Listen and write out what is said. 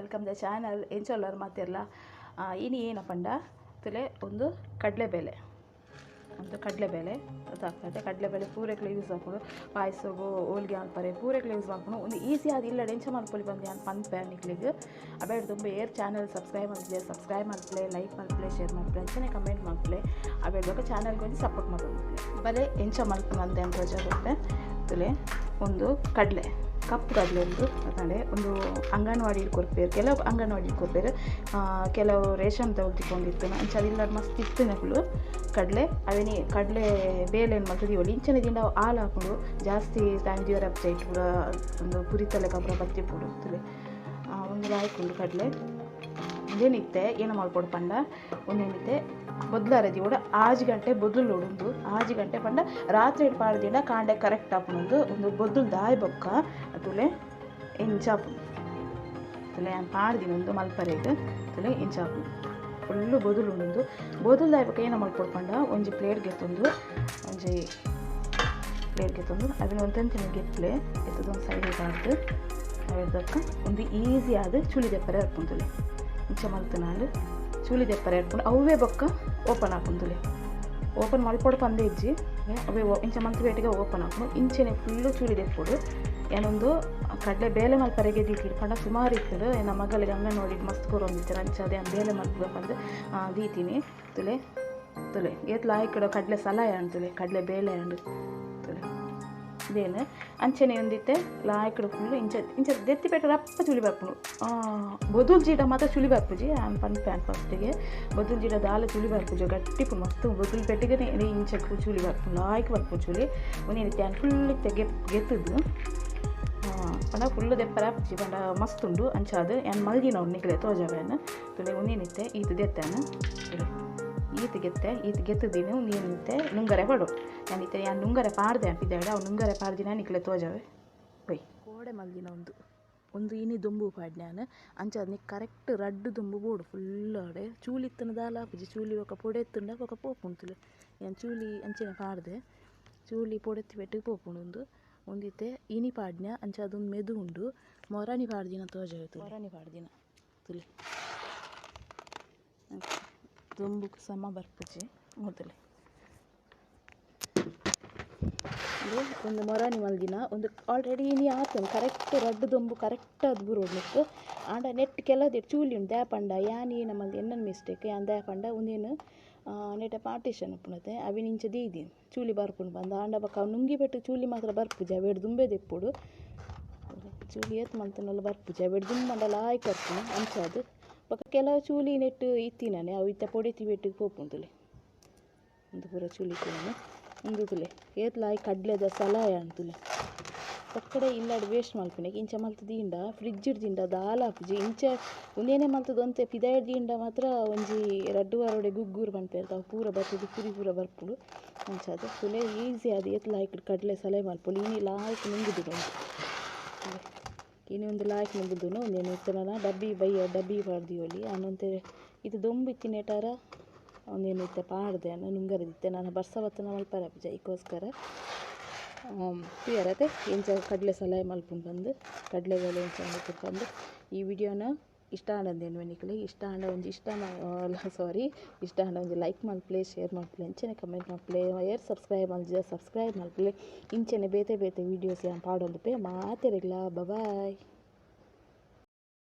Welcome the channel ಎಂಚೋಲ್ಲರು ಮಾತಿರಲ್ಲ ಇನ್ನು ಏನಪ್ಪಂಡ ತುಲೆ ಒಂದು ಕಡಲೆಬೇಳೆ ಅದಾಗ್ತದೆ. ಕಡಲೆಬೇಳೆ ಪೂರೈಕ್ಲೆ ಯೂಸ್ ಮಾಡ್ಕೊಂಡು ಪಾಯಸಗು ಹೋಳ್ಗೆ ಮಲ್ಪರೆ ಪೂರೈಕ್ಲೆ ಯೂಸ್ ಮಾಡ್ಕೊಂಡು ಒಂದು ಈಸಿ ಆದ ಇಲ್ಲ ಎಂಚ ಮಲ್ಪೊಲಿ ಬಂದು ನಾನು ಪನ್ಪೆ ನಿಕ್ಲಿಗೆ ಅಬೇಡ ತುಂಬ ಚಾನಲ್ ಸಬ್ಸ್ಕ್ರೈಬ್ ಮಾಡ್ತಲೆ ಲೈಕ್ ಮಾಡ್ತಲೆ ಶೇರ್ ಮಾಡ್ತಲೆ ಅಂಚನೆ ಕಮೆಂಟ್ ಮಾಡ್ತಲೆ ಅಬೇಡ ಚಾನಲ್ಗೆ ಒಂದು ಸಪೋರ್ಟ್ ಮಾಡೋದು ಬಲೆ ಎಂಚ ಮಲ್ಪನ ಅಂತ ಅಂತ ಗೊತ್ತೆ ತುಲೆ ಒಂದು ಕಡಲೆ ಕಪ್ಪು ಕಡಲೆ ಒಂದು ಅಂಗನವಾಡಿ ಕೊಡ್ಪೇರು ಕೆಲವು ಅಂಗನವಾಡಿ ಕೊಡ್ಪೇರು ಕೆಲವು ರೇಷನ್ ತಗೊಳ್ತಿಕೊಂಡಿರ್ತಾನೆ ಅಂಚದಿಲ್ಲ ಮಸ್ತ್ ಇತ್ತಿನಗಳು ಕಡಲೆ ಅವೇನಿ ಕಡಲೆ ಬೇಳೆ ಏನು ಮಾಡ್ತದೆ ಇವಳು ಇಂಚನೆ ದಿಂಡ ಹಾಲು ಹಾಕೊಂಡು ಜಾಸ್ತಿ ಟೈಮ್ ದಿವರ ಅಪ್ಸೈಟ್ ಕೂಡ ಒಂದು ಪುರಿತಲೆ ಕಬ್ಬರ ಬತ್ತಿ ಪೂಡುತ್ತಲೆ ಒಂದು ಹಾಕೊಂಡು ಕಡಲೆ ಒಂದೇನಿತ್ತೆ ಏನು ಮಾಡ್ಕೊಡು ಪಂಡ ಒಂದೇನಿತ್ತೆ ಬೊದ್ಲಾರದಿ ಕೂಡ 6 ಗಂಟೆ ಬೊದ್ಲು ಉಡುಂದು 6 ಗಂಟೆ ಪಂಡ ರಾತ್ರಿ ಪಾಡ್ದಿನ ಕಾಂಡೆ ಕರೆಕ್ಟ್ ಆಪುಂದು ಒಂದು ಬೊದ್ಲು ದಾಯಿ ಬೊಕ್ಕ ತುಲೆ ಎಂಚಾಪು ತುಲೆ ಪಾಡ್ದಿನ ಒಂದು ಮಲ್ಪರೆಗೆ ತುಲೆ ಎಂಚಾಪು ಫುಲ್ಲು ಬೊದ್ಲು ಉಂಡು ಬೊದ್ಲು ದಾಯಿ ಬೊಕ್ಕ ಏನು ಮಾಡ್ಕೊಡ್ಪಂಡ ಒಂಜಿ ಪ್ಲೇಟ್ಗೆ ತಂದು ಅದನ್ನ ಒಂದು ತಂತಿನ ಗೆತ್ತಲೆ ಎತ್ತದೊಂದು ಸೈಡಿಗೆ ಹಾಡ್ದು ಅದಕ್ಕ ಒಂದು ಈಸಿ ಆದ ಚುಳಿ ದೆಪ್ಪರೆ ಹಾಕೊಂತುಲೆ ಇಂಚ ಮಲ್ತು ನಾನು ಚೂಲಿ ದೆಪ್ಪರೆ ಹಾಕೊಂಡು ಅವೇ ಬೊಕ್ಕ ಓಪನ್ ಹಾಕೊಂತುಲೆ ಓಪನ್ ಮಲ್ಪೊಡು ಪಂದೆ ಇಜ್ಜಿ ಅವೇ ಇಂಚ ಮಂತ್ ಬೇಟಿಗೆ ಓಪನ್ ಹಾಕೊಂಡು ಇಂಚೆನೆ ಫುಲ್ಲು ಚೂಲಿ ದೆಪ್ಪುಡು ಏನೊಂದು ಕಡಲೆ ಬೇಳೆ ಮಲ್ಪರೆಗೆ ದೀತಿರು ಪಂಡ ಸುಮಾರು ಇರ್ತದೆ ನಮ್ಮ ಮಗಳಿಗೆ ಹಂಗೆ ನೋಡಿ ಮಸ್ತ್ ಕೊರೊಂದಿತ್ತಾರೆ ಅಂಚದೆ ಬೇಳೆ ಮಲ್ಪು ಬಂದು ದೀತೀನಿ ತುಲೆ ಏತ್ಲ ಆಯ್ಕಡೆ ಕಡಲೆ ಸಲಾಯ ಅಂತುಲೆ ಕಡಲೆ ಬೇಳೆ ಅಂಡು ತುಲೆ ಇದೇನು ಅಂಚನೆ ಒಂದಿತ್ತೆ ಲಾಯ್ಕಡೆ ಫುಲ್ಲು ಇಂಚ ದೆತ್ತಿ ಪೆಟ್ಟ ರಪ್ಪ ಚುಳಿ ಬರ್ಪುನು ಬೊದುಲ್ ಜೀಡ ಮಾತ್ರ ಚುಳಿ ಬರ್ಪುಜಿ ಪನ್ಪ್ಯಾನ್ ಫಸ್ಟಿಗೆ ಬೊದುಲ್ ಜೀಡ ದಾಲ ಚುಳಿ ಬರ್ಪುಜಿ ಗಟ್ಟಿ ಮಸ್ತ್ ಬೊದುಲ್ ಪೆಟ್ಟಿಗೆ ಇಂಚಕ್ಕೆ ಚುಳಿ ಬರ್ಪುನು ಲಾಯ್ಕ್ ಬರ್ಪು ಚುಳಿ ಒಂದೇನು ಟ್ಯಾನ್ ಫುಲ್ ಇತ್ತೆ ಗೆತ್ತದು ಪಂಡ ಫುಲ್ಲು ದೆಪ್ಪರ ಹಾಪಿ ಪಂಡ ಮಸ್ತ್ ಉಂಡು ಅಂಚಾದು ಏನು ಮಲ್ಗಿನ ಅವ್ನು ನಿಕ್ಲೆ ತೋಜವೇನು ತುಲೆ ಒಂದೇನಿತ್ತೆ ಈತು ದೆತ್ತೇನು ಈತ ಗೆತ್ತದೀನಿ ನೀನಿತ್ತೆ ನುಂಗರೆ ಪಡು ನಾನಿತ್ತೆ ನಾನು ನುಂಗರೆ ಪಾಡ್ದೆ ಅಂತಿದ್ದಾಳೆ ಅವ್ನು ನುಂಗರೆ ಪಾಡ್ದಿನ ನಿಕ್ಲೆ ತೋಜವೆ ಬೈ ಕೋಡೆ ಮಲ್ದಿನ ಒಂದು ಇನಿ ದುಂಬು ಪಾಡ್ನೆ ನಾನು ಅಂಚದ ನೀ ಕರೆಕ್ಟ್ ರಡ್ಡು ದುಂಬು ಬೋಡು ಫುಲ್ ಆಡೆ ಚೂಲಿ ಇತ್ತನ ದಾಲ ಹಾಪುಜಿ ಚೂಲಿ ఒక ಪೊಡೆ ಎತ್ತುಂಡ ఒక ಪೋಪುಂತುಲೆ ನಾನು ಚೂಲಿ ಅಂಚೆನೆ ಪಾಡ್ದೆ ಚೂಲಿ ಪೊಡೆತ್ತಿ ಬೆಟ್ಟಿಗೆ ಪೋಪುಂಡು ಒಂದಿತ್ತೆ ಇನಿ ಪಾಡ್ನೆ ಅಂಚದೊಂದು ಮೆದು ಉಂಡು ಮೊರಾಣಿ ಪಾಡ್ದಿನ ತೋಜವೆ ಮೊರಾಣಿ ಪಾಡ್ದಿನ ತುಲಿ ದುಂಬುಕು ಸಮ ಬರ್ಪುಜಿ ಮೊದಲೇ ಒಂದು ಮೊರಾನಿ ಮಲ್ದಿನ ಒಂದು ಆಲ್ರೆಡಿ ಇನಿ ಆತನು ಕರೆಕ್ಟ್ ರಡ್ಡು ದೊಂಬು ಕರೆಕ್ಟ್ ಅದು ಬುರೋಡ್ಲಿಕ್ಕೆ ಆಂಡ ನೆಟ್ ಕೆಲದಿ ಚೂಲಿ ಉಂಟು ದ್ಯಾಪಂಡ ಯಾನಿ ನಮ್ಮದು ಎನ್ನನ್ ಮಿಸ್ಟೇಕ್ ಯಾನ್ ದ್ಯಾಪಂಡ ಒಂದೇನು ನೆಟ ಪಾರ್ಟಿಷನ್ ಉಪ್ಪುನತೆ ಅವಿ ನಿಂಚ ದೀದೀನಿ ಚೂಲಿ ಬರ್ಪುಂಡು ಬಂದ ಆಂಡ ಬಕ್ಕ ಅವು ನುಂಗಿ ಬಿಟ್ಟು ಚೂಲಿ ಮಾತ್ರ ಬರ್ಪುಜಿ ಅವೇಡು ದುಂಬೆ ದೆಪ್ಪುಡು ಚೂಲಿ ಏತ್ ಮಂತನೆಲ್ಲ ಬರ್ಪುಜಿ ಅವೇಡು ದುಂಬಂಡ ಲಾಯ್ಕ್ ಬರ್ಪುನು ಅಂಚಾದು ಬೊಕ್ಕ ಕೆಲವು ಚೂಲಿ ನೆಟ್ಟು ಇತ್ತಿನಾನೆ ಅವು ಇತ್ತ ಪೊಡೆತಿ ಬೆಟ್ಟಿಗೆ ಪೋಪುಂತುಲೆ ಒಂದು ಪೂರ ಚೂಲಿ ತಿನ್ನ ಒಂದು ತುಲೆ ಏತ್ಲಾಯ್ ಕಡ್ಲೆದ ಸಲಾಯ ಅಂತುಲೆ ಪಕ್ಕಡೆ ಇಲ್ಲಾಡು ವೇಸ್ಟ್ ಮಲ್ಪನೆ ಇಂಚ ಮಲ್ತದಿಂಡ ಫ್ರಿಜ್ ದಿಂಡ ದಾಲ ಹಾಪುಜಿ ಇಂಚ ಒಂದೇನೇ ಮಲ್ತದ ಒಂತೆ ಪಿದಾಯ್ ದಿಂಡ ಮಾತ್ರ ಒಂಜಿ 2 ವಾರೊಡೆ ಗುಗ್ಗೂರು ಪನ್ಪೇರ್ತಾವ ಪೂರ ಬರ್ತದೆ ಪುರಿ ಪೂರ ಬರ್ಪುಡು ಅಂಚಾದ ತುಲೆ ಈಸಿ ಅದು ಏತ್ಲಾಯ್ಕ್ ಕಡ್ಲೆ ಸಲಹೆ ಮಲ್ಪೊಲಿ ಇನಿ ಲಾಯ್ಕ್ ನುಂಗುದು ಇನ್ನು ಒಂದು ಲಾಯ್ಕ್ ನುಂಗುದು ಒಂದೇನು ಇತ್ತನ ಡಬ್ಬಿ ಪಾಡ್ದಿಯೋಲಿ ಅನ್ನೊಂತೆ ಇದು ದೊಂಬಿತ್ತಿನೇಟಾರ ಒಂದೇನು ಇತ್ತೆ ಪಾಡ್ದೆ ನಾನು ನುಂಗರದಿತ್ತೆ ನಾನು ಬರ್ಸವತ್ತನ ಮಲ್ಪರ ಜೈಗೋಸ್ಕರ ಪ್ರಿಯರತೆ ಎಂಚ ಕಡಲೆ ಸಲಹೆ ಮಲ್ಪುಂಡು ಬಂದು ಕಡಲೆ ಬೇಳೆ ಎಂಚ ಬಂದು ಈ ವಿಡಿಯೋನ ಇಷ್ಟ ಆಂಡಂದೇನು ನಿಕ್ಲಿ ಇಷ್ಟ ಆಂಡ ಒಂಜಿ ಲೈಕ್ ಮಲ್ಪಲೆ ಶೇರ್ ಮಲ್ಪಲೆ ಇಂಚನೆ ಕಮೆಂಟ್ ಮಲ್ಪಲೆ ಸಬ್ಸ್ಕ್ರೈಬ್ ಮಲ್ಪಲೆ ಇಂಚನೆ ಬೇತೆ ವೀಡಿಯೋಸ್ ಪಾಡೊಂದುಪೆ ಮಾತೆರೆಗ್ಲ ಬಾಯ್.